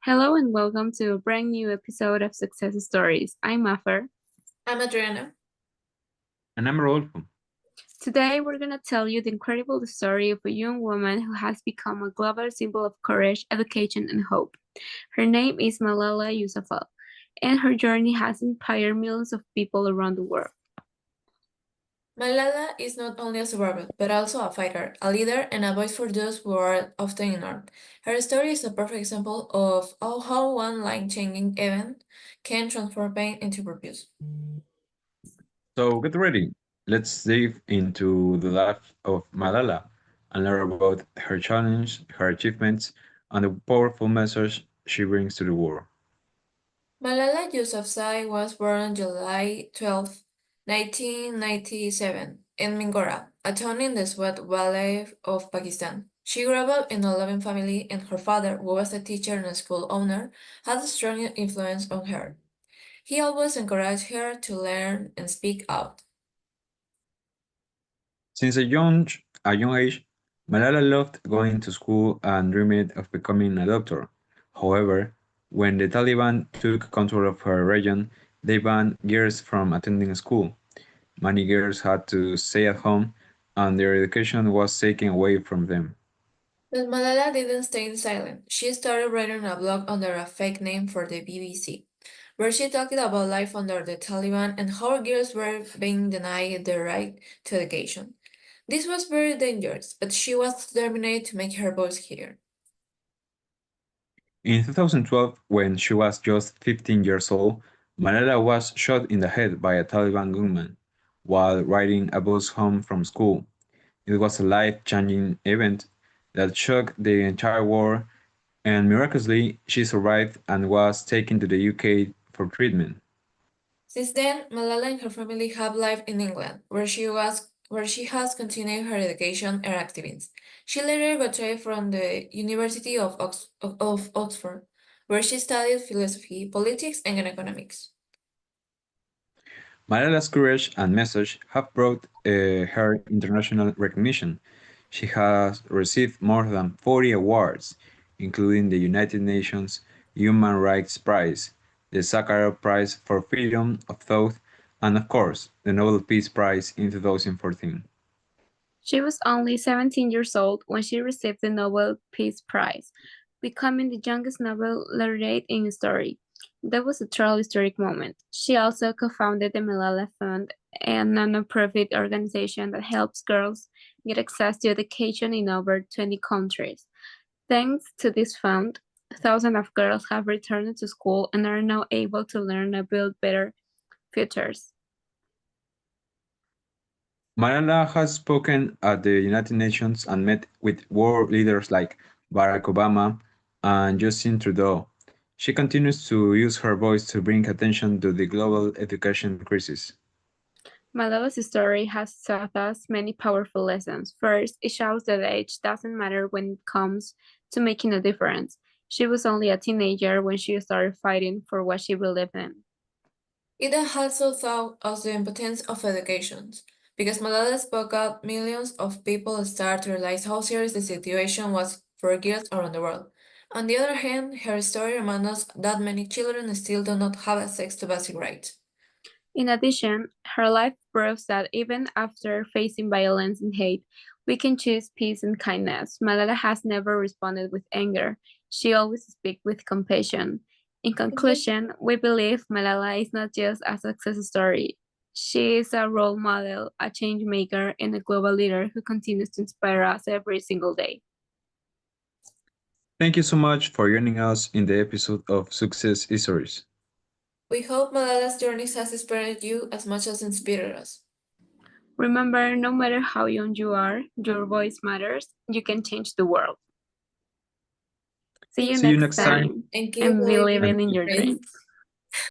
Hello and welcome to a brand new episode of Success Stories. I'm Mafer. I'm Adriana. And I'm Rodolfo. Today we're going to tell you the incredible story of a young woman who has become a global symbol of courage, education, and hope. Her name is Malala Yousafzai, and her journey has inspired millions of people around the world. Malala is not only a survivor, but also a fighter, a leader, and a voice for those who are often ignored. Her story is a perfect example of how one life-changing event can transform pain into purpose. So get ready. Let's dive into the life of Malala and learn about her challenge, her achievements, and the powerful message she brings to the world. Malala Yousafzai was born on July 12, 1997, in Mingora, a town in the Swat Valley of Pakistan. She grew up in a loving family, and her father, who was a teacher and a school owner, had a strong influence on her. He always encouraged her to learn and speak out. Since a young age, Malala loved going to school and dreamed of becoming a doctor. However, when the Taliban took control of her region, they banned girls from attending school. Many girls had to stay at home, and their education was taken away from them. But Malala didn't stay silent. She started writing a blog under a fake name for the BBC, where she talked about life under the Taliban and how girls were being denied the right to education. This was very dangerous, but she was determined to make her voice heard. In 2012, when she was just 15 years old, Malala was shot in the head by a Taliban gunman while riding a bus home from school. It was a life-changing event that shocked the entire world, and miraculously, she survived and was taken to the UK for treatment. Since then, Malala and her family have lived in England, where she has continued her education and activism. She later graduated from the University of Oxford, where she studied philosophy, politics, and economics. Malala's courage and message have brought her international recognition. She has received more than 40 awards, including the United Nations Human Rights Prize, the Sakharov Prize for Freedom of Thought, and of course, the Nobel Peace Prize in 2014. She was only 17 years old when she received the Nobel Peace Prize, becoming the youngest Nobel laureate in history. That was a truly historic moment. She also co-founded the Malala Fund, a non-profit organization that helps girls get access to education in over 20 countries. Thanks to this fund, thousands of girls have returned to school and are now able to learn and build better futures. Malala has spoken at the United Nations and met with world leaders like Barack Obama and Justin Trudeau. She continues to use her voice to bring attention to the global education crisis. Malala's story has taught us many powerful lessons. First, it shows that age doesn't matter when it comes to making a difference. She was only a teenager when she started fighting for what she believed in. It also taught us the importance of education, because Malala spoke out, millions of people started to realize how serious the situation was for girls around the world. On the other hand, her story reminds us that many children still do not have access to basic rights. In addition, her life proves that even after facing violence and hate, we can choose peace and kindness. Malala has never responded with anger. She always speaks with compassion. In conclusion, we believe Malala is not just a success story. She is a role model, a change maker, and a global leader who continues to inspire us every single day. Thank you so much for joining us in the episode of Success Stories. We hope Malala's journey has inspired you as much as inspired us. Remember, no matter how young you are, your voice matters. You can change the world. See you See you next next time. time And keep and believing believing in in your your dreams. dreams.